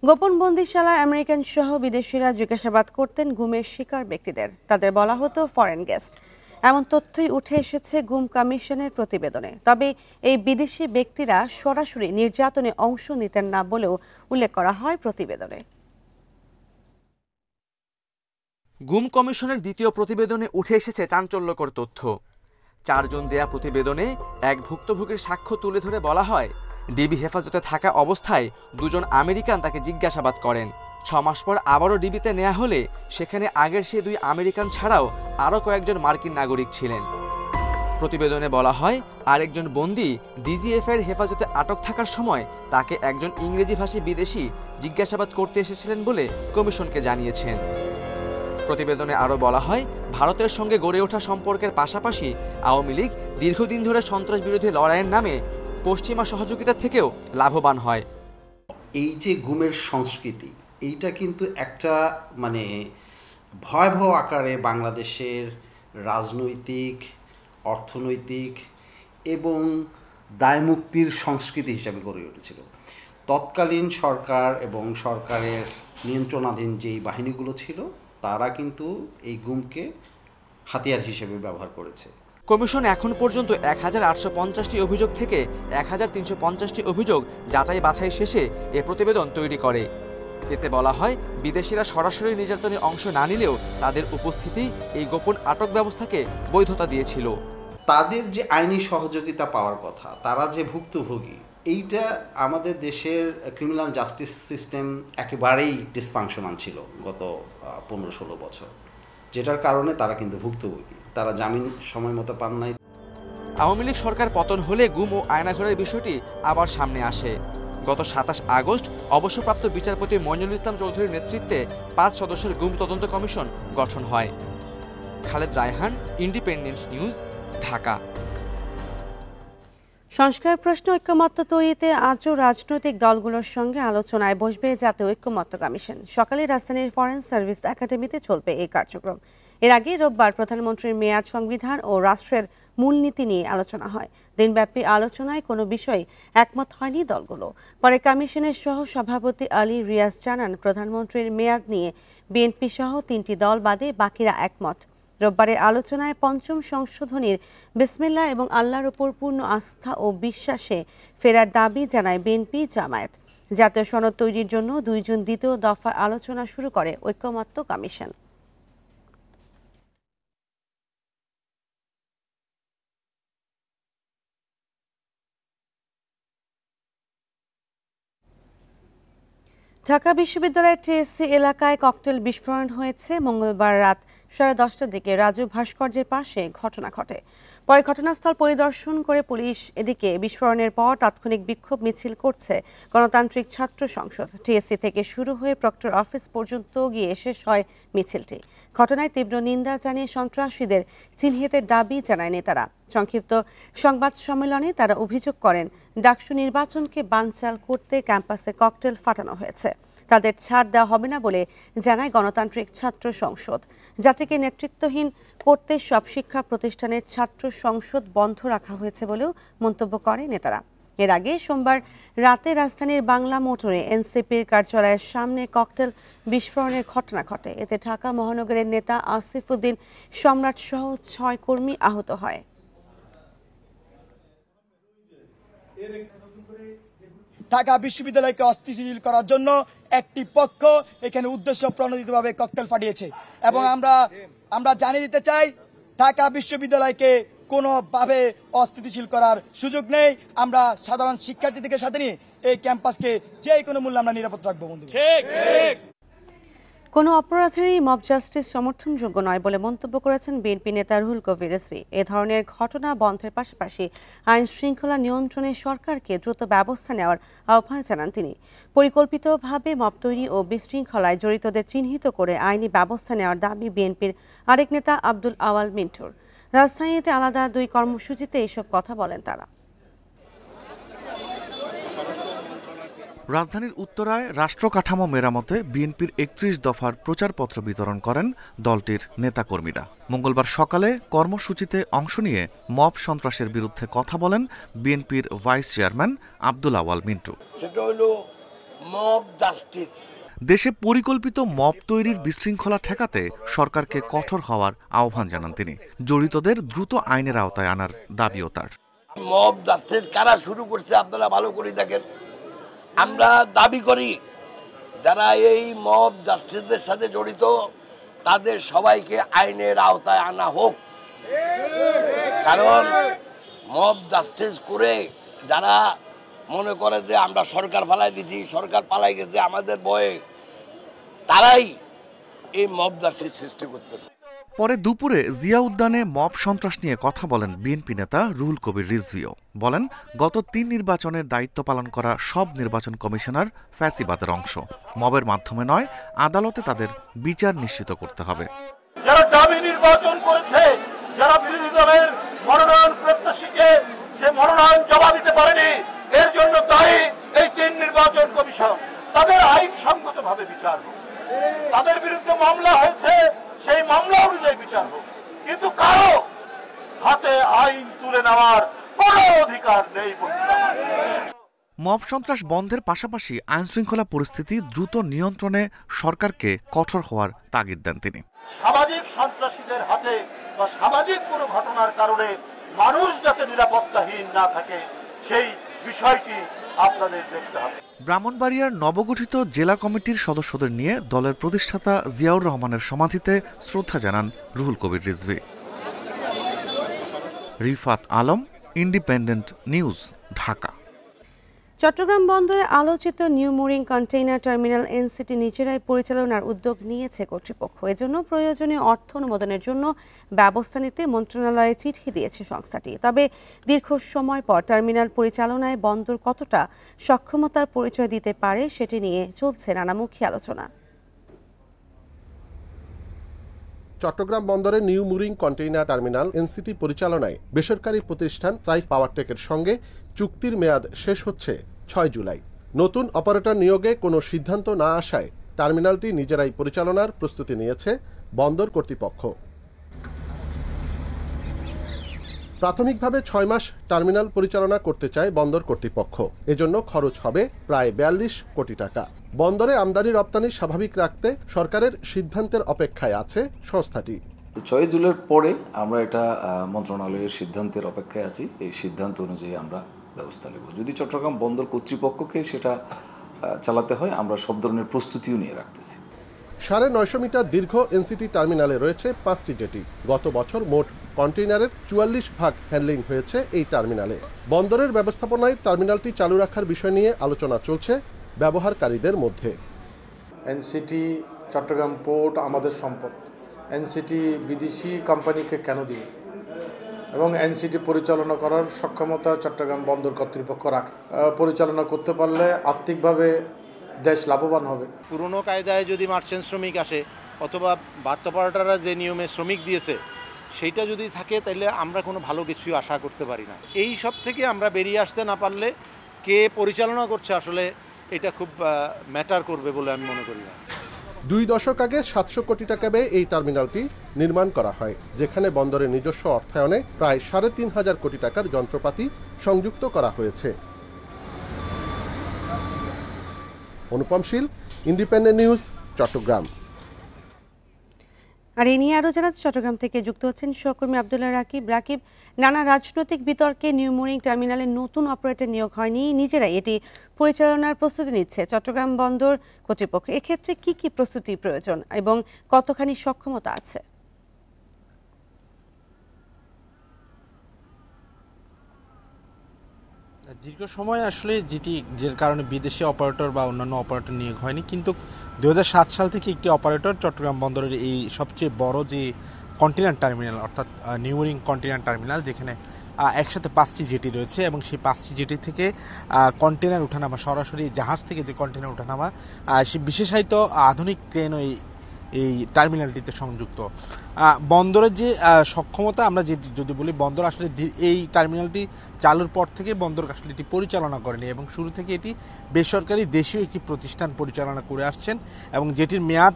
গোপন বন্দিশালায় আমেরিকান সহ বিদেশিরা জিজ্ঞাসাবাদ করতেন গুমের শিকার ব্যক্তিদের। তাদের বলা হতো ফরেন গেস্ট। এমন তথ্যই উঠে এসেছে গুম কমিশনের প্রতিবেদনে। তবে এই বিদেশি ব্যক্তিরা সরাসরি নির্যাতনে অংশ নিতেন না বলেও উল্লেখ করা হয় প্রতিবেদনে। গুম কমিশনের দ্বিতীয় প্রতিবেদনে উঠে এসেছে চাঞ্চল্যকর তথ্য। 4 জন দেয়া প্রতিবেদনে এক ভুক্তভোগীর সাক্ষ্য তুলে ধরে বলা হয়, ডিবি হেফাজতে থাকা অবস্থায় 2 জন আমেরিকান তাকে জিজ্ঞাসাবাদ করেন। 6 মাস পর আবারও ডিবিতে নেওয়া হলে সেখানে আগের সে 2 আমেরিকান ছাড়াও আরও কয়েকজন মার্কিন নাগরিক ছিলেন। প্রতিবেদনে বলা হয়, আরেকজন বন্দী ডিজিএফ এর হেফাজতে আটক থাকার সময় তাকে একজন ইংরেজিভাষী বিদেশি জিজ্ঞাসাবাদ করতে এসেছিলেন বলে কমিশনকে জানিয়েছেন। প্রতিবেদনে আরও বলা হয়, ভারতের সঙ্গে গড়ে ওঠা সম্পর্কের পাশাপাশি আওয়ামী লীগ দীর্ঘদিন ধরে সন্ত্রাস বিরোধী লড়াইয়ের নামে পশ্চিমা সহযোগিতা থেকেও লাভবান হয়। এই যে গুমের সংস্কৃতি, এইটা কিন্তু একটা ভয়াবহ আকারে বাংলাদেশের রাজনৈতিক, অর্থনৈতিক এবং দায়মুক্তির সংস্কৃতি হিসাবে গড়ে উঠেছিল। তৎকালীন সরকার এবং সরকারের নিয়ন্ত্রণাধীন যেই বাহিনীগুলো ছিল তারা কিন্তু এই গুমকে হাতিয়ার হিসেবে ব্যবহার করেছে। কমিশন এখন পর্যন্ত 1850টি অভিযোগ থেকে 1350টি অভিযোগ যাচাই বাছাই শেষে এ প্রতিবেদন তৈরি করে। এতে বলা হয়, বিদেশিরা সরাসরি নির্যাতনে অংশ না নিলেও তাদের উপস্থিতি এই গোপন আটক ব্যবস্থাকে বৈধতা দিয়েছিল। তাদের যে আইনি সহযোগিতা পাওয়ার কথা, তারা যে ভুক্তভোগী, এইটা আমাদের দেশের ক্রিমিনাল জাস্টিস সিস্টেম একেবারেই ডিসফাংশনাল ছিল গত 15-16 বছর, যেটার কারণে তারা কিন্তু ভুক্তভোগী, তারা জামিন সময় মতো পান নাই। আওয়ামী লীগ সরকার পতন হলে গুম ও আয়নাঘরের বিষয়টি আবার সামনে আসে। গত 27 আগস্ট অবসরপ্রাপ্ত বিচারপতি মইনুল ইসলাম চৌধুরীর নেতৃত্বে 5 সদস্যের গুম তদন্ত কমিশন গঠন হয়। Khaled Raihan, independent News, Dhaka. সংস্কার প্রশ্নে ঐক্যমত্য তৈরিতে আজও রাজনৈতিক দলগুলোর সঙ্গে আলোচনায় বসবে জাতীয় ঐক্যমত্য কমিশন। সকালে রাজধানীর ফরেন সার্ভিস একাডেমিতে চলবে এই কার্যক্রম। এর আগে রোববার প্রধানমন্ত্রীর মেয়াদ, সংবিধান ও রাষ্ট্রের মূলনীতি নিয়ে আলোচনা হয়। দিনব্যাপী আলোচনায় কোনো বিষয় একমত হয়নি দলগুলো। পরে কমিশনের সহ সভাপতি আলী রিয়াজ জানান, প্রধানমন্ত্রীর মেয়াদ নিয়ে বিএনপি সহ 3টি দল বাদে বাকিরা একমত। রোববারের আলোচনায় 5ম সংশোধনীর বিসমিল্লাহ এবং আল্লাহর উপর পূর্ণ আস্থা ও বিশ্বাসে ফেরার দাবি জানায় বিএনপি, জামায়াত। জাতীয় সনদ তৈরির জন্য 2 জুন দ্বিতীয় দফার আলোচনা শুরু করে ঐক্যমত্য কমিশন। ঢাকা বিশ্ববিদ্যালয়ের টিএসসি এলাকায় ককটেল বিস্ফোরণ হয়েছে। মঙ্গলবার রাত 10:30টার দিকে রাজু ভাস্কর্যের পাশে ঘটনা ঘটে। পরে ঘটনাস্থল পরিদর্শন করে পুলিশ। এদিকে বিস্ফোরণের পর তাৎক্ষণিক বিক্ষোভ মিছিল করছে গণতান্ত্রিক ছাত্র সংসদ। টিএসসি থেকে শুরু হয়ে প্রক্টর অফিস পর্যন্ত গিয়ে শেষ হয় মিছিলটি। ঘটনায় তীব্র নিন্দা জানিয়ে সন্ত্রাসীদের চিহ্নিতের দাবি জানায় নেতারা। সংক্ষিপ্ত সংবাদ সম্মেলনে তারা অভিযোগ করেন, ডাকসু নির্বাচনকে বানচাল করতে ক্যাম্পাসে ককটেল ফাটানো হয়েছে। তাদের ছাড় দেওয়া হবে না বলে জানায় গণতান্ত্রিক ছাত্র সংসদ। জাতিকে নেতৃত্বহীন করতে সব শিক্ষা প্রতিষ্ঠানের ছাত্র সংসদ বন্ধ রাখা হয়েছে বলেও মন্তব্য করে নেতারা। এর আগে সোমবার রাতে রাজধানীর বাংলা মোটরে এনসিপির কার্যালয়ের সামনে ককটেল বিস্ফোরণের ঘটনা ঘটে। এতে ঢাকা মহানগরের নেতা আসিফ উদ্দিন সম্রাট সহ 6 কর্মী আহত হয়। ঢাকা বিশ্ববিদ্যালয়কে অস্থিতিশীল করার জন্য একটি পক্ষ এখানে উদ্দেশ্য প্রণোদিতভাবে ককটেল ফাটিয়েছে এবং আমরা জানিয়ে দিতে চাই, ঢাকা বিশ্ববিদ্যালয়কে কোনোভাবে অস্থিতিশীল করার সুযোগ নেই। আমরা সাধারণ শিক্ষার্থীদের সাথে নিয়ে এই ক্যাম্পাসকে যে কোনো মূল্যে আমরা নিরাপদ রাখবো। বন্ধু, কোনো অপরাধেরই মব জাস্টিস সমর্থনযোগ্য নয় বলে মন্তব্য করেছেন বিএনপি নেতা রুহুল কবির রিজভী। এ ধরনের ঘটনা বন্ধের পাশাপাশি আইন শৃঙ্খলা নিয়ন্ত্রণে সরকারকে দ্রুত ব্যবস্থা নেওয়ার আহ্বান জানান তিনি। পরিকল্পিতভাবে মব তৈরি ও বিশৃঙ্খলায় জড়িতদের চিহ্নিত করে আইনি ব্যবস্থা নেওয়ার দাবি বিএনপির আরেক নেতা আব্দুল আওয়াল মিন্টুর। রাজধানীতে আলাদা 2 কর্মসূচিতে এসব কথা বলেন তারা। রাজধানীর উত্তরায় রাষ্ট্র কাঠামো মেরামতে বিএনপির 31 দফার প্রচারপত্র বিতরণ করেন দলটির নেতাকর্মীরা। মঙ্গলবার সকালে কর্মসূচিতে অংশ নিয়ে মব সন্ত্রাসের বিরুদ্ধে কথা বলেন বিএনপির ভাইস চেয়ারম্যান আব্দুল আওয়াল মিন্টু। সেটা হল মব জাস্টিস। দেশে পরিকল্পিত মব তৈরির বিশৃঙ্খলা ঠেকাতে সরকারকে কঠোর হওয়ার আহ্বান জানান তিনি। জড়িতদের দ্রুত আইনের আওতায় আনার দাবিও তার। মব জাস্টিস কারা শুরু করছে আপনারা ভালো করে দেখেন। আমরা দাবি করি যারা এই মব জাস্টিসের সাথে জড়িত তাদের সবাইকে আইনের আওতায় আনা হোক। কারণ মব জাস্টিস করে যারা মনে করে যে আমরা সরকার পালাই দিচ্ছি, সরকার পালাই গেছে আমাদের ভয়ে, তারাই এই মব জাস্টিস সৃষ্টি করতেছে। পরে দুপুরে জিয়া উদ্যানে মব সন্ত্রাস নিয়ে কথা বলেন বিএনপি নেতা রুহুল কবির রিজভীও। বলেন, গত 3 নির্বাচনের দায়িত্ব পালন করা সব নির্বাচন কমিশনার ফ্যাসিবাদের অংশ। মবের মাধ্যমে নয়, আদালতে তাদের বিচার নিশ্চিত করতে হবে। যারা দাবি নির্বাচন করেছে, যারা বিরোধী দলের মনোনয়ন প্রত্যাশীকে সে মনোনয়ন জমা দিতে পারেনি, এর জন্য দায়ী এই 3 নির্বাচন কমিশন। তাদের আইনসঙ্গতভাবে বিচার হোক। তাদের বিরুদ্ধে মামলা হয়েছে, সেই মামলা অনুযায়ী বিচার হোক। কিন্তু কারো হাতে আইন তুলে নেওয়ার কোনো অধিকার নেই। মব সন্ত্রাস বন্ধের পাশাপাশি আইনশৃঙ্খলা পরিস্থিতি দ্রুত নিয়ন্ত্রণে সরকারকে কঠোর হওয়ার তাগিদ দেন তিনি। সামাজিক সন্ত্রাসীদের হাতে বা সামাজিক কোনো ঘটনার কারণে মানুষ যাতে নিরাপত্তাহীন না থাকে সেই বিষয়টি আপনাদের দেখতে হবে। ব্রাহ্মণবাড়িয়ার নবগঠিত জেলা কমিটির সদস্যদের নিয়ে দলের প্রতিষ্ঠাতা জিয়াউর রহমানের সমাধিতে শ্রদ্ধা জানান রুহুল কবির রিজভী। Rifat Alam, Independent News, Dhaka. চট্টগ্রাম বন্দরে আলোচিত new mooring container terminal NCT নিজেরাই পরিচালনার উদ্যোগ নিয়েছে কর্তৃপক্ষ। এজন্য প্রয়োজনীয় অর্থ অনুমোদনের জন্য ব্যবস্থা নিতে মন্ত্রণালয়ে চিঠি দিয়েছে সংস্থাটি। তবে দীর্ঘ সময় পর টার্মিনাল পরিচালনায় বন্দর কতটা সক্ষমতার পরিচয় দিতে পারে সেটি নিয়ে চলছে নানামুখী আলোচনা। চট্টগ্রাম বন্দরের new mooring container terminal NCT পরিচালনায় বেসরকারি প্রতিষ্ঠান সাইফ পাওয়ারটেকের সঙ্গে চুক্তির মেয়াদ শেষ হচ্ছে 6 জুলাই। নতুন অপারেটর নিয়োগে কোনো সিদ্ধান্ত না আসায় টার্মিনালটি নিজেরাই পরিচালনার প্রস্তুতি নিয়েছে বন্দর কর্তৃপক্ষ। প্রাথমিকভাবে 6 মাস টার্মিনাল পরিচালনা করতে চায় বন্দর কর্তৃপক্ষ। এজন্য খরচ হবে প্রায় 42 কোটি টাকা। বন্দরে আমদানি রপ্তানি স্বাভাবিক রাখতে সরকারের সিদ্ধান্তের অপেক্ষায় আছে সংস্থাটি। 6 জুলাইয়ের পরে আমরা এটা মন্ত্রণালয়ের সিদ্ধান্তের অপেক্ষায় আছি। এই সিদ্ধান্ত অনুযায়ী আমরা ব্যবস্থা নেব। যদি চট্টগ্রাম বন্দর কর্তৃপক্ষকে সেটা চালাতে হয়, আমরা সব ধরনের প্রস্তুতিও নিয়ে রাখতেছি। 950 মিটার দীর্ঘ এনসিটি টার্মিনালে রয়েছে 5টি জেটি। গত বছর মোট কন্টেইনারের 44 ভাগ হ্যান্ডলিং হয়েছে এই টার্মিনালে। বন্দরের ব্যবস্থাপনায় টার্মিনালটি চালু রাখার বিষয় নিয়ে আলোচনা চলছে ব্যবহারকারীদের মধ্যে। এনসিটি চট্টগ্রাম পোর্ট আমাদের সম্পদ। এনসিটি বিদেশি কোম্পানিকে কেন দিবে? এবং এনসিটি পরিচালনা করার সক্ষমতা চট্টগ্রাম বন্দর কর্তৃপক্ষ রাখে। পরিচালনা করতে পারলে আর্থিকভাবে দেশ লাভবান হবে। পুরনো কায়দায় যদি মার্চেন্ট শ্রমিক আসে অথবা বার্থ অপারেটররা যে নিয়মে শ্রমিক দিয়েছে সেইটা যদি থাকে, তাহলে আমরা কোনো ভালো কিছুই আশা করতে পারি না। এই সব থেকে আমরা বেরিয়ে আসতে না পারলে কে পরিচালনা করছে আসলে এটা খুব ম্যাটার করবে বলে আমি মনে করি না। 2 দশক আগে 700 কোটি টাকা ব্যয়ে এই টার্মিনালটি নির্মাণ করা হয়, যেখানে বন্দরের নিজস্ব অর্থায়নে প্রায় 3500 কোটি টাকার যন্ত্রপাতি সংযুক্ত করা হয়েছে। অনুপম শীল, ইন্ডিপেন্ডেন্ট নিউজ, চট্টগ্রাম। আর এই নিয়ে আরও জানাতে চট্টগ্রাম থেকে যুক্ত হচ্ছেন সহকর্মী আব্দুল্লাহ রাকিব। রাকিব, নানা রাজনৈতিক বিতর্কে নিউ মুরিং টার্মিনালে নতুন অপারেটর নিয়োগ হয়নি, নিজেরাই এটি পরিচালনার প্রস্তুতি নিচ্ছে চট্টগ্রাম বন্দর কর্তৃপক্ষ। এক্ষেত্রে কি কি প্রস্তুতি প্রয়োজন এবং কতখানি সক্ষমতা আছে? দীর্ঘ সময় আসলে যে কারণে বিদেশি অপারেটর বা অন্যান্য অপারেটর নিয়োগ হয়নি, কিন্তু 2007 সাল থেকে একটি অপারেটর চট্টগ্রাম বন্দরের এই সবচেয়ে বড় যে কন্টেইনার টার্মিনাল অর্থাৎ নিউ মুরিং কন্টেইনার টার্মিনাল, যেখানে একসাথে 5টি জেটি রয়েছে এবং সেই 5টি জেটি থেকে কন্টেইনার ওঠানামা, সরাসরি জাহাজ থেকে যে কন্টেইনার ওঠানামা, সে বিশেষায়িত আধুনিক ক্রেন এই টার্মিনালটিতে সংযুক্ত। বন্দরের যে সক্ষমতা, আমরা যদি বলি বন্দর আসলে এই টার্মিনালটি চালুর পর থেকে বন্দর আসলে এটি পরিচালনা করেনি এবং শুরু থেকে এটি বেসরকারি দেশীয় একটি প্রতিষ্ঠান পরিচালনা করে আসছেন এবং যেটির মেয়াদ,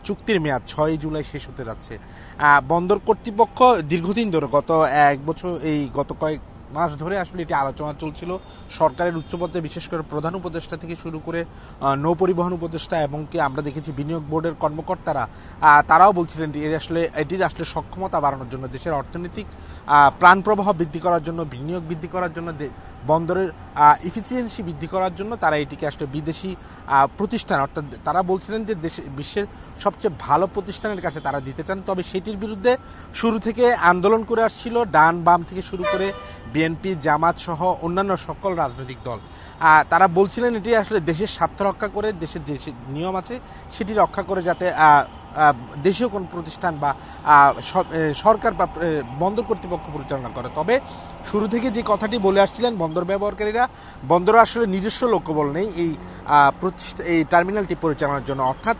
চুক্তির মেয়াদ 6 জুলাই শেষ হতে যাচ্ছে। বন্দর কর্তৃপক্ষ দীর্ঘদিন ধরে গত কয়েক মাস ধরে আসলে এটি আলোচনা চলছিল সরকারের উচ্চ পর্যায়ে, বিশেষ করে প্রধান উপদেষ্টা থেকে শুরু করে নৌ পরিবহন উপদেষ্টা এবং কি আমরা দেখেছি বিনিয়োগ বোর্ডের কর্মকর্তারা তারাও বলছিলেন এটির আসলে সক্ষমতা বাড়ানোর জন্য, দেশের অর্থনৈতিক প্রাণ প্রবাহ বৃদ্ধি করার জন্য, বিনিয়োগ বৃদ্ধি করার জন্য, বন্দরের ইফিসিয়েন্সি বৃদ্ধি করার জন্য তারা এটিকে আসলে বিদেশি প্রতিষ্ঠান, অর্থাৎ তারা বলছিলেন যে বিশ্বের সবচেয়ে ভালো প্রতিষ্ঠানের কাছে তারা দিতে চান। তবে সেটির বিরুদ্ধে শুরু থেকে আন্দোলন করে আসছিল ডান বাম থেকে শুরু করে বিএনপি, জামাত সহ অন্যান্য সকল রাজনৈতিক দল। তারা বলছিলেন এটি আসলে দেশের স্বার্থ রক্ষা করে, দেশের যে নিয়ম আছে সেটি রক্ষা করে, যাতে দেশীয় কোন প্রতিষ্ঠান বা সরকার বা বন্দর কর্তৃপক্ষ পরিচালনা করে। তবে শুরু থেকে যে কথাটি বলে আসছিলেন বন্দর ব্যবহারকারীরা, বন্দরে আসলে নিজস্ব লক্ষ্যবল নেই এই টার্মিনালটি পরিচালনার জন্য, অর্থাৎ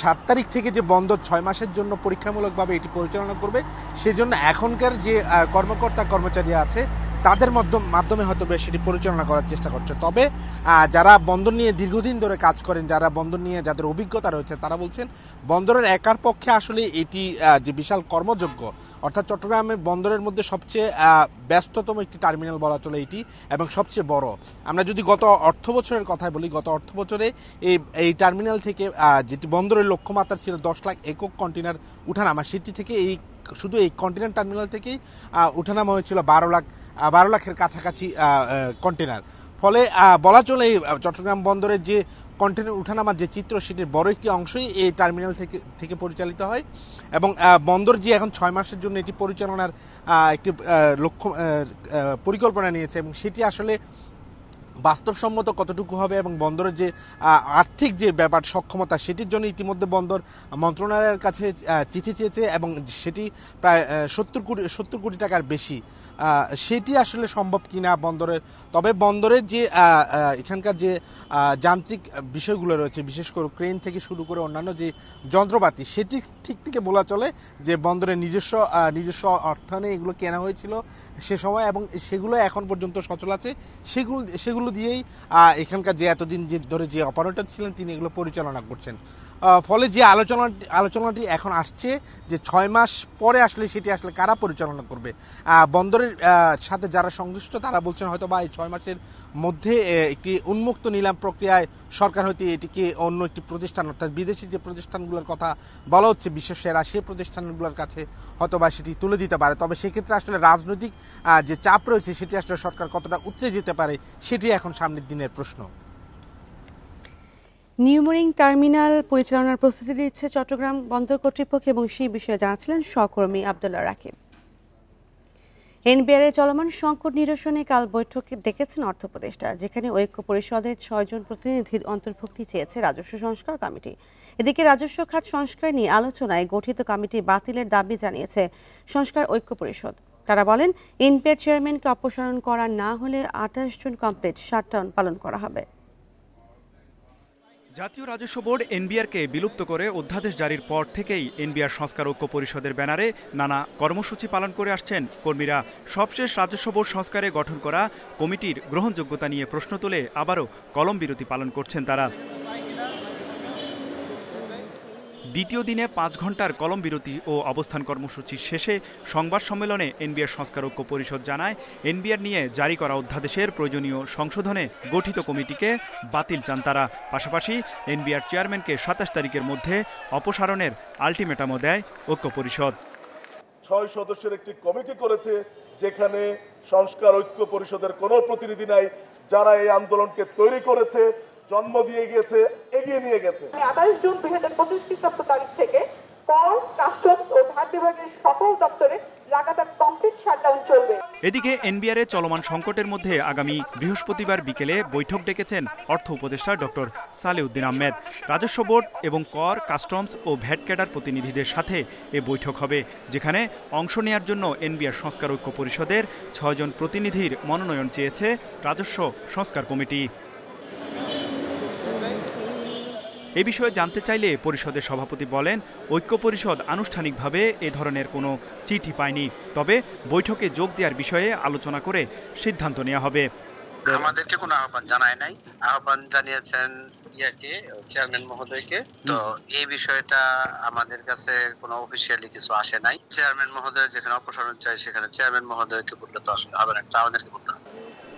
7 তারিখ থেকে যে বন্দর 6 মাসের জন্য পরীক্ষামূলকভাবে এটি পরিচালনা করবে, সেজন্য এখনকার যে কর্মকর্তা কর্মচারী আছে তাদের মাধ্যমে হয়তো সেটি পরিচালনা করার চেষ্টা করছে। তবে যারা বন্দর নিয়ে দীর্ঘদিন ধরে কাজ করেন, যারা বন্দর নিয়ে যাদের অভিজ্ঞতা রয়েছে, তারা বলছেন বন্দরের একার পক্ষে আসলে এটি যে বিশাল কর্মযোগ্য, অর্থাৎ চট্টগ্রামে বন্দরের মধ্যে সবচেয়ে ব্যস্ততম একটি টার্মিনাল বলা চলে এটি এবং সবচেয়ে বড়। আমরা যদি গত অর্থ বছরের কথাই বলি, গত অর্থ বছরে এই টার্মিনাল থেকে যেটি বন্দরের লক্ষ্যমাত্রা ছিল 10 লাখ একক কন্টেনার উঠানামা, সেটি থেকে শুধু এই কন্টেনার টার্মিনাল থেকেই উঠানামা হয়েছিল 12 লাখের কাছাকাছি কন্টেনার। ফলে বলা চলে চট্টগ্রাম বন্দরের যে কন্টেনার উঠানামার যে চিত্র, সেটির বড় একটি অংশই এই টার্মিনাল থেকে পরিচালিত হয় এবং বন্দর যে এখন 6 মাসের জন্য এটি পরিচালনার একটি পরিকল্পনা নিয়েছে এবং সেটি আসলে বাস্তবসম্মত কতটুকু হবে এবং বন্দরের যে আর্থিক যে ব্যাপার সক্ষমতা, সেটির জন্য ইতিমধ্যে বন্দর মন্ত্রণালয়ের কাছে চিঠি চেয়েছে এবং সেটি প্রায় 70 কোটি টাকার বেশি। সেটি আসলে সম্ভব কিনা বন্দরের, তবে বন্দরের যে এখানকার যে যান্ত্রিক বিষয়গুলো রয়েছে, বিশেষ করে ক্রেন থেকে শুরু করে অন্যান্য যে যন্ত্রপাতি, সেটি ঠিক থেকে বলা চলে যে বন্দরের নিজস্ব অর্থায়নে এগুলো কেনা হয়েছিল সে সময় এবং সেগুলো এখন পর্যন্ত সচল আছে। সেগুলো দিয়েই এখানকার যে এতদিন ধরে যে অপারেটর ছিলেন তিনি এগুলো পরিচালনা করছেন। ফলে যে আলোচনাটি এখন আসছে যে 6 মাস পরে আসলে সেটি আসলে কারা পরিচালনা করবে, বন্দরের সাথে যারা সংশ্লিষ্ট তারা বলছেন হয়তো বা এই 6 মাসের মধ্যে একটি উন্মুক্ত নিলাম প্রক্রিয়ায় সরকার হয়তো এটিকে অন্য একটি প্রতিষ্ঠান, অর্থাৎ বিদেশি যে প্রতিষ্ঠানগুলোর কথা বলা হচ্ছে বিশ্ব সেরা, সেই প্রতিষ্ঠানগুলোর কাছে হয়তো বা সেটি তুলে দিতে পারে। তবে সেক্ষেত্রে আসলে রাজনৈতিক যে চাপ রয়েছে সেটি আসলে সরকার কতটা উতরে যেতে পারে সেটি এখন সামনের দিনের প্রশ্ন। নিউমুরিং টার্মিনাল পরিচালনার প্রস্তুতি দিচ্ছে চট্টগ্রাম বন্দর কর্তৃপক্ষ এবং সেই বিষয়ে জানাচ্ছিলেন সহকর্মী আব্দুল্লাহ রাকিব। এনবিআর চলমান সংকট নিরসনে কাল বৈঠকে ডেকেছেন অর্থ উপদেষ্টা, যেখানে ঐক্য পরিষদের 6 জন প্রতিনিধির অন্তর্ভুক্তি চেয়েছে রাজস্ব সংস্কার কমিটি। এদিকে রাজস্ব খাত সংস্কার নিয়ে আলোচনায় গঠিত কমিটি বাতিলের দাবি জানিয়েছে সংস্কার ঐক্য পরিষদ। তারা বলেন এনবিআর চেয়ারম্যানকে অপসারণ করা না হলে 28 জুন কমপ্লিট শাটডাউন পালন করা হবে। জাতীয় রাজস্ব বোর্ড এনবিআরকে বিলুপ্ত করে অধ্যাদেশ জারির পর থেকেই এনবিআর সংস্কার ঐক্য পরিষদের ব্যানারে নানা কর্মসূচি পালন করে আসছেন কর্মীরা। সবশেষ রাজস্ব বোর্ড সংস্কারে গঠন করা কমিটির গ্রহণযোগ্যতা নিয়ে প্রশ্ন তুলে আবারও কলম বিরতি পালন করছেন তারা। দ্বিতীয় দিনে 5 ঘন্টার কলম বিরতি ও অবস্থান কর্মসূচি শেষে সংবাদ সম্মেলনে এনবিআর সংস্কার ঐক্য পরিষদ জানায় এনবিআর নিয়ে জারি করা অধ্যাদেশের প্রয়োজনীয় সংশোধনে গঠিত কমিটিকে বাতিল চান তারা। পাশাপাশি এনবিআর চেয়ারম্যানকে 27 তারিখের মধ্যে অপসারণের আলটিমেটামও দেয় ঐক্য পরিষদ। 6 সদস্যের একটি কমিটি করেছে, যেখানে সংস্কার ঐক্য পরিষদের কোনো প্রতিনিধি নাই, যারা এই আন্দোলনকে তৈরি করেছে, জন্ম দিয়ে গিয়েছে, এগিয়ে নিয়ে গেছে। 28 জুন 2025 খ্রিস্টাব্দ তারিখ থেকে কর, কাস্টমস ও ভাট বিভাগের সকল দপ্তরে লাগাতার কমপ্লিট শাটডাউন চলবে। এদিকে এনবিআর চলমান সংকটের মধ্যে আগামী বৃহস্পতিবার বিকেলে বৈঠক ডেকেছেন অর্থ উপদেষ্টা ডক্টর সালেউদ্দিন আহমেদ। রাজস্ব বোর্ড এবং কর, কাস্টমস ও ভ্যাট ক্যাডার প্রতিনিধিদের সাথে এ বৈঠক হবে, যেখানে অংশ নেয়ার জন্য এনবিআর সংস্কার ঐক্য পরিষদের 6 জন প্রতিনিধির মনোনয়ন চেয়েছে রাজস্ব সংস্কার কমিটি। এ বিষয়ে জানতে চাইলে পরিষদের সভাপতি বলেন ঐক্য পরিষদ আনুষ্ঠানিকভাবে এ ধরনের কোনো চিঠি পায়নি, তবে বৈঠকে যোগ দেওয়ার বিষয়ে আলোচনা করে সিদ্ধান্ত নেওয়া হবে। আমাদেরকে কোনো আহ্বান জানায় নাই, আহ্বান জানিয়েছেন চেয়ারম্যান মহোদয়কে। তো এই বিষয়টা আমাদের কাছে কোনো অফিসিয়ালি কিছু আসে নাই। চেয়ারম্যান মহোদয় যেখানে অপসারণ চাই সেখানে চেয়ারম্যান মহোদয়কে বললে তো আসলে হবে না, আমাদেরকে বলতে হবে।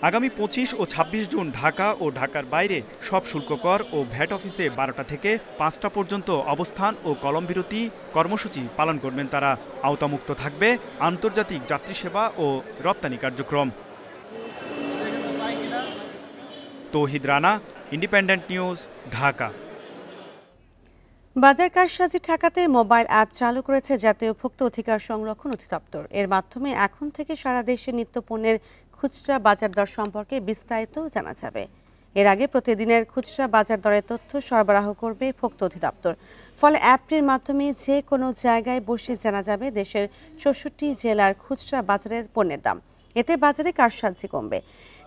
আগামী 25 ও 26 জুন ঢাকা ও ঢাকার বাইরে সব শুল্ককর ও ভ্যাট অফিসে 12টা থেকে 5টা পর্যন্ত অবস্থান ও কলম বিরতি কর্মসূচি পালন করবেন তারা। আওতামুক্ত থাকবে আন্তর্জাতিক যাত্রী সেবা ও রপ্তানি কার্যক্রম। তৌহিদ রানা, ইন্ডিপেন্ডেন্ট নিউজ, ঢাকা। বাজার কারসাজি ঠেকাতে মোবাইল অ্যাপ চালু করেছে জাতীয় ভোক্তা অধিকার সংরক্ষণ অধিদপ্তর। এর মাধ্যমে এখন থেকে সারা দেশে নিত্যপণ্যের খুচরা বাজার দর সম্পর্কে বিস্তারিত জানা যাবে। এর আগে প্রতিদিনের খুচরা বাজার দরের তথ্য সরবরাহ করবে ভোক্তা অধিদপ্তর। ফলে অ্যাপটির মাধ্যমে যে কোনো জায়গায় বসে জানা যাবে দেশের 64 জেলার খুচরা বাজারের পণ্যের দাম। এতে বাজারে কারসাজি কমবে।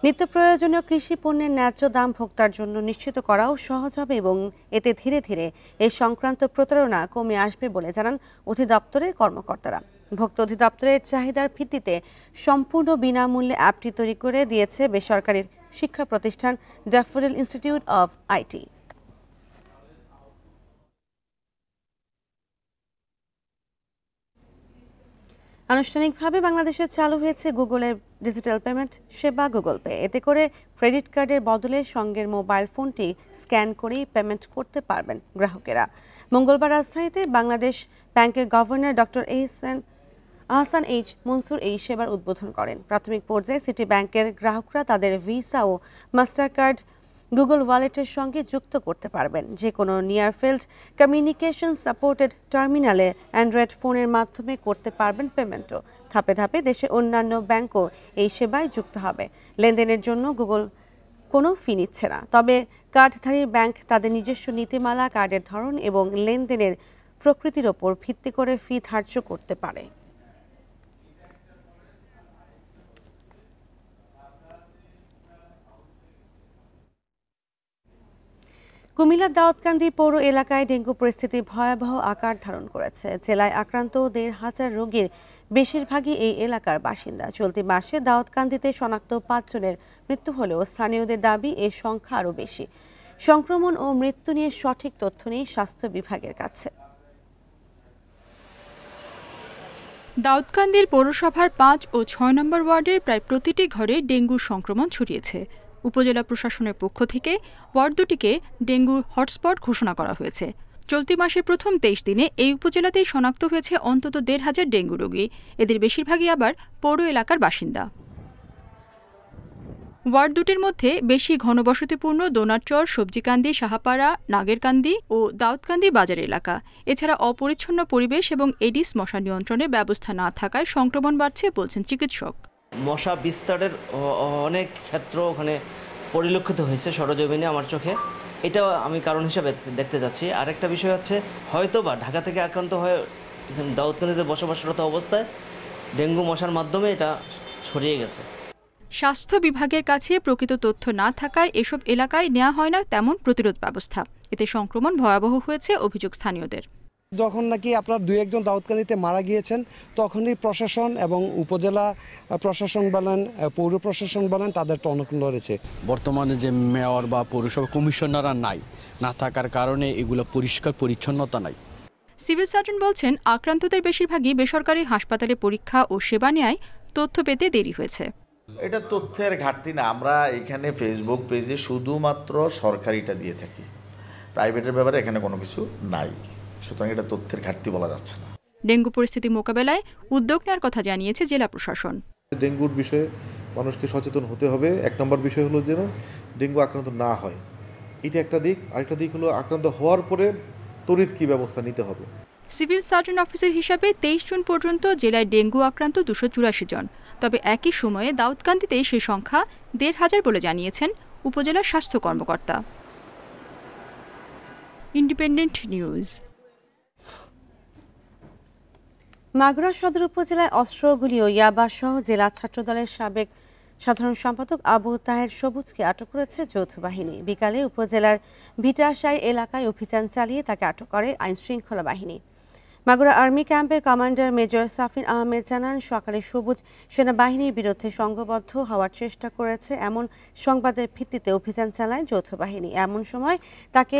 নিত্য প্রয়োজনীয় কৃষি পণ্যের ন্যায্য দাম ভোক্তার জন্য নিশ্চিত করাও সহজ হবে এবং এতে ধীরে ধীরে এই সংক্রান্ত প্রতারণা কমে আসবে বলে জানান অধিদপ্তরের কর্মকর্তারা। ভোক্তা অধিদপ্তরের চাহিদার ভিত্তিতে সম্পূর্ণ বিনামূল্যে অ্যাপটি তৈরি করে দিয়েছে বেসরকারি শিক্ষা প্রতিষ্ঠান ড্যাফোডিল ইনস্টিটিউট অব আইটি। আনুষ্ঠানিকভাবে বাংলাদেশে চালু হয়েছে গুগলের ডিজিটাল পেমেন্ট সেবা গুগল পে। এতে করে ক্রেডিট কার্ডের বদলে সঙ্গের মোবাইল ফোনটি স্ক্যান করেই পেমেন্ট করতে পারবেন গ্রাহকেরা। মঙ্গলবার রাজধানীতে বাংলাদেশ ব্যাংকের governor doctor Ahsan H Mansur এই সেবার উদ্বোধন করেন। প্রাথমিক পর্যায়ে সিটি ব্যাংকের গ্রাহকরা তাদের ভিসা ও মাস্টার কার্ড গুগল ওয়ালেটের সঙ্গে যুক্ত করতে পারবেন। যে কোনো নিয়ার ফিল্ড কমিউনিকেশন সাপোর্টেড টার্মিনালে অ্যান্ড্রয়েড ফোনের মাধ্যমে করতে পারবেন পেমেন্টও। ধাপে ধাপে দেশের অন্যান্য ব্যাংকও এই সেবায় যুক্ত হবে। লেনদেনের জন্য গুগল কোনো ফি নিচ্ছে না, তবে কার্ডধারী ব্যাংক তাদের নিজস্ব নীতিমালা, কার্ডের ধরন এবং লেনদেনের প্রকৃতির ওপর ভিত্তি করে ফি ধার্য করতে পারে। কুমিল্লার দাউদকান্দি পৌর এলাকায় ডেঙ্গু পরিস্থিতি ভয়াবহ আকার ধারণ করেছে। জেলায় আক্রান্ত 1,500 রোগীর বেশিরভাগই এই এলাকার বাসিন্দা। চলতি মাসে দাউদকান্দিতে শনাক্ত 5 জনের মৃত্যু হলেও স্থানীয়দের দাবি এর সংখ্যা আরও বেশি। সংক্রমণ ও মৃত্যু নিয়ে সঠিক তথ্য নেই স্বাস্থ্য বিভাগের কাছে। দাউদকান্দির পৌরসভার 5 ও 6 নম্বর ওয়ার্ডের প্রায় প্রতিটি ঘরে ডেঙ্গুর সংক্রমণ ছড়িয়েছে। উপজেলা প্রশাসনের পক্ষ থেকে ওয়ার্ড দুটিকে ডেঙ্গুর হটস্পট ঘোষণা করা হয়েছে। চলতি মাসের প্রথম 23 দিনে এই উপজেলাতেই শনাক্ত হয়েছে অন্তত 1,500 ডেঙ্গু রোগী। এদের বেশিরভাগই আবার পৌর এলাকার বাসিন্দা। ওয়ার্ড দুটির মধ্যে বেশি ঘনবসতিপূর্ণ দোনারচর, সবজিকান্দি, সাহাপাড়া, নাগেরকান্দি ও দাউদকান্দি বাজার এলাকা। এছাড়া অপরিচ্ছন্ন পরিবেশ এবং এডিস মশা নিয়ন্ত্রণের ব্যবস্থা না থাকায় সংক্রমণ বাড়ছে বলছেন চিকিৎসক। মশা বিস্তারের অনেক ক্ষেত্র ওখানে পরিলক্ষিত হয়েছে সরজমিনে আমার চোখে। এটাও আমি কারণ হিসাবে দেখতে যাচ্ছি। আরেকটা বিষয় হচ্ছে হয়তোবা ঢাকা থেকে আক্রান্ত হয়ে দাউদকান্দিতে বসবাসরত অবস্থায় ডেঙ্গু মশার মাধ্যমে এটা ছড়িয়ে গেছে। স্বাস্থ্য বিভাগের কাছে প্রকৃত তথ্য না থাকায় এসব এলাকায় নেওয়া হয় না তেমন প্রতিরোধ ব্যবস্থা। এতে সংক্রমণ ভয়াবহ হয়েছে অভিযোগ স্থানীয়দের। যখন নাকি আপনার 2-1 জন দাউদকান্দিতে মারা গিয়েছেন তখনই প্রশাসন এবং উপজেলা প্রশাসন বলেন, পৌর প্রশাসন বলেন, তাদের টনক নড়েছে। বর্তমানে যে মেয়র বা পৌরসভা কমিশনাররা না থাকার কারণে এগুলো পরিষ্কার পরিচ্ছন্নতা নাই। সিভিল সার্জন বলছেন আক্রান্তদের বেশিরভাগই বেসরকারি হাসপাতালে পরীক্ষা ও সেবা নেয় তথ্য পেতে দেরি হয়েছে। এটা তথ্যের ঘাটতি না, আমরা এখানে ফেসবুক পেজে শুধুমাত্র সরকারিটা দিয়ে থাকি, প্রাইভেটের ব্যাপারে এখানে কোনো কিছু নাই, সুতরাং এটা তথ্যের ঘাটতি বলা যাচ্ছে না। ডেঙ্গু পরিস্থিতি মোকাবেলায় উদ্যোগ নেওয়ার কথা জানিয়েছে জেলা প্রশাসন। ডেঙ্গুর বিষয়ে মানুষকে সচেতন হতে হবে। 1 নম্বর বিষয় হলো যেন ডেঙ্গু আক্রান্ত না হয়, এটা একটা দিক। আরেকটা দিক হলো আক্রান্ত হওয়ার পরে তড়িৎ কী ব্যবস্থা নিতে হবে। সিভিল সার্জন অফিসের হিসাবে 23 জুন পর্যন্ত জেলায় ডেঙ্গু আক্রান্ত 284 জন। তবে একই সময়ে দাউদকান্দিতে সেই সংখ্যা 1,500 বলে জানিয়েছেন উপজেলা স্বাস্থ্য কর্মকর্তা। Independent news. মাগুরা সদর উপজেলায় অস্ত্রগুলি ও ইয়াবাসহ জেলা ছাত্রদলের সাবেক সাধারণ সম্পাদক আবু তাহের সবুজকে আটক করেছে যৌথ বাহিনী। বিকালে উপজেলার ভিটাশাই এলাকায় অভিযান চালিয়ে তাকে আটক করে আইনশৃঙ্খলা বাহিনী। মাগুরা আর্মি ক্যাম্পের কমান্ডার মেজর সাফিন আহমেদ জানান, সকালে সবুজ সেনাবাহিনীর বিরুদ্ধে সংঘবদ্ধ হওয়ার চেষ্টা করেছে এমন সংবাদের ভিত্তিতে অভিযান চালায় যৌথ বাহিনী। এমন সময় তাকে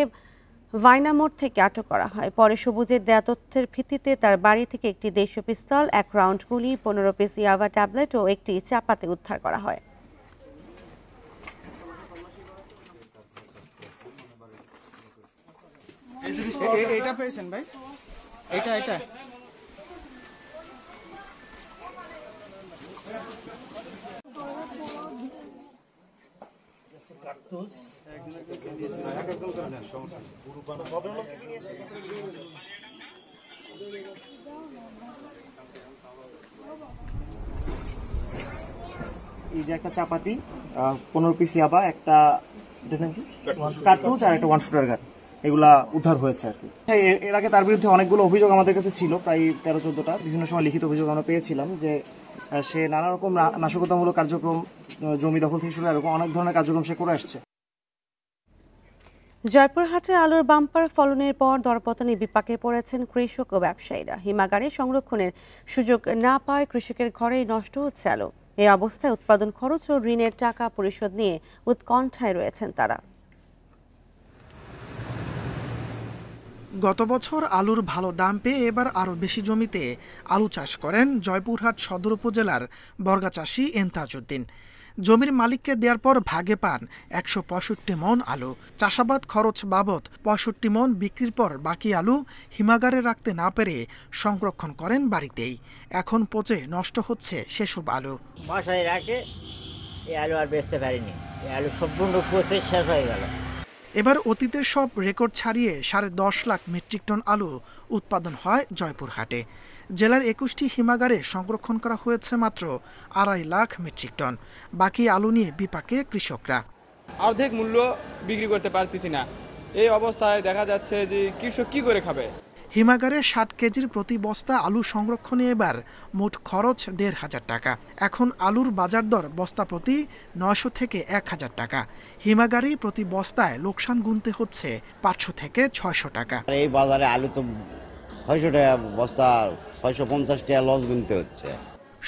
ভাইনা মোড় থেকে আটক করা হয়। পরে সবুজের দেয়া তথ্যের ভিত্তিতে তার বাড়ি থেকে একটি দেশীয় পিস্তল, 1 রাউন্ড গুলি, 15 পিস ইয়াবা ট্যাবলেট ও একটি চাপাতি উদ্ধার করা হয়। এটা পেয়েছেন ভাই? এটা এই যে একটা চাপাতি, 15 পিস ইয়াবা, একটা কার্তুজ আর একটা 1 শুটার গান, এগুলা উদ্ধার হয়েছে আর কি। এর আগে তার বিরুদ্ধে অনেকগুলো অভিযোগ আমাদের কাছে ছিল, প্রায় 13-14টা। বিভিন্ন সময় লিখিত অভিযোগ আমরা পেয়েছিলাম যে সে নানা রকম নাশকতামূলক কার্যক্রম, জমি দখল থেকে শুরু এরকম অনেক ধরনের কার্যক্রম সে করে আসছে। জয়পুরহাটে আলুর বাম্পার ফলনের পর দরপতনে বিপাকে পড়েছেন কৃষক ও ব্যবসায়ীরা। হিমাগারে সংরক্ষণের সুযোগ না পাওয়ায় কৃষকের ঘরেই নষ্ট হচ্ছে আলু। এই অবস্থায় উৎপাদন খরচ ও ঋণের টাকা পরিশোধ নিয়ে উৎকণ্ঠায় রয়েছেন তারা। গত বছর আলুর ভালো দাম পেয়ে এবার আরও বেশি জমিতে আলু চাষ করেন জয়পুরহাট সদর উপজেলার বর্গা চাষি এন্তাজউদ্দিন। জমির মালিককে দেওয়ার পর ভাগে পান 165 মন আলু। চাষাবাদ খরচ বাবদ 65 মন বিক্রির পর বাকি আলু হিমাগারে রাখতে না পেরে সংরক্ষণ করেন বাড়িতেই। এখন পচে নষ্ট হচ্ছে সেসব আলু। বাসায় রাখে এই আলু আর বেচতে পারিনি, এই আলু সম্পূর্ণ পচে শেষ হয়ে গেল। এবার অতীতের সব রেকর্ড ছাড়িয়ে 10.5 লাখ মেট্রিক টন আলু উৎপাদন হয় জয়পুরহাটে। জেলার 21টি হিমাগারে সংরক্ষণ করা হয়েছে মাত্র 2.5 লাখ মেট্রিক টন। বাকি আলু নিয়ে বিপাকে কৃষকরা। অর্ধেক মূল্য বিক্রি করতে পারতেছি না, এই অবস্থায় দেখা যাচ্ছে যে কৃষক কি করে খাবে। হিমাগারে 60 কেজির প্রতি বস্তা আলু সংরক্ষণে এবার মোট খরচ 1,500 টাকা। এখন আলুর বাজার দর বস্তা প্রতি 900 থেকে 1000 টাকা। হিমাগারে প্রতি বস্তায় লোকসান গুনতে হচ্ছে 500 থেকে 600 টাকা। এই বাজারে আলু তো 600 টাকা বস্তা, 650 টাকা লস গুনতে হচ্ছে।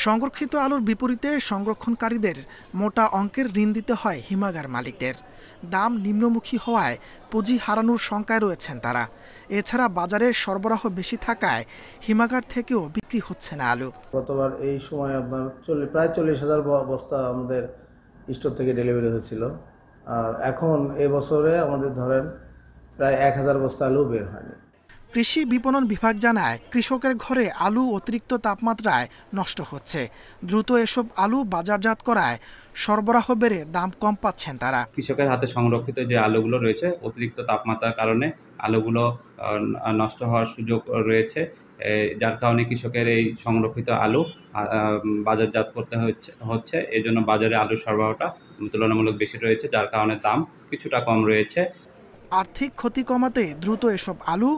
সংরক্ষিত আলুর বিপরীতে সংরক্ষণকারীদের মোটা অঙ্কের ঋণ দিতে হয় হিমাগার মালিকদের। দাম নিম্নমুখী হওয়ায় পুঁজি হারানোর শঙ্কায় রয়েছেন তারা। এছাড়া বাজারে সরবরাহ বেশি থাকায় হিমাগার থেকেও বিক্রি হচ্ছে না আলু। গতবার এই সময় আপনার প্রায় 40,000 বস্তা আমাদের স্টোর থেকে ডেলিভারি হয়েছিল, আর এখন এই বছরে আমাদের ধরেন প্রায় 1000 বস্তা আলু বের হয়নি। কৃষি বিপণন বিভাগ জানায়, কৃষকের ঘরে আলু অতিরিক্ত তাপমাত্রায় নষ্ট হচ্ছে। দ্রুত এসব আলু বাজারজাত করায় সরবরাহ বেড়ে দাম কম পাচ্ছেন তারা। কৃষকের হাতে সংরক্ষিত যে আলুগুলো রয়েছে, অতিরিক্ত তাপমাত্রার কারণে আলুগুলো নষ্ট হওয়ার সুযোগ রয়েছে, যার কারণে কৃষকের এই সংরক্ষিত আলু বাজারজাত করতে হচ্ছে। এই জন্য বাজারে আলুর সরবরাহটা তুলনামূলক বেশি রয়েছে, যার কারণে দাম কিছুটা কম রয়েছে। আর্থিক ক্ষতি কমাতে দ্রুত এসব আলু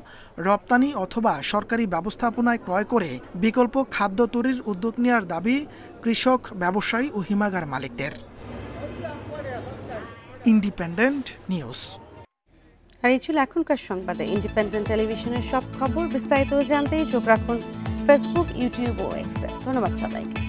রপ্তানি অথবা সরকারি ব্যবস্থাপনায় ক্রয় করে বিকল্প খাদ্য তৈরির উদ্যোগ নেওয়ার দাবি কৃষক, ব্যবসায়ী ও হিমাগার মালিকদের। Independent news. আর এই ছিল এখনকার সংবাদে। ইন্ডিপেন্ডেন্ট টেলিভিশনের সব খবর বিস্তারিত জানতে চোখ রাখুন ফেসবুক, ইউটিউব ও এক্সে। ধন্যবাদ সবাইকে।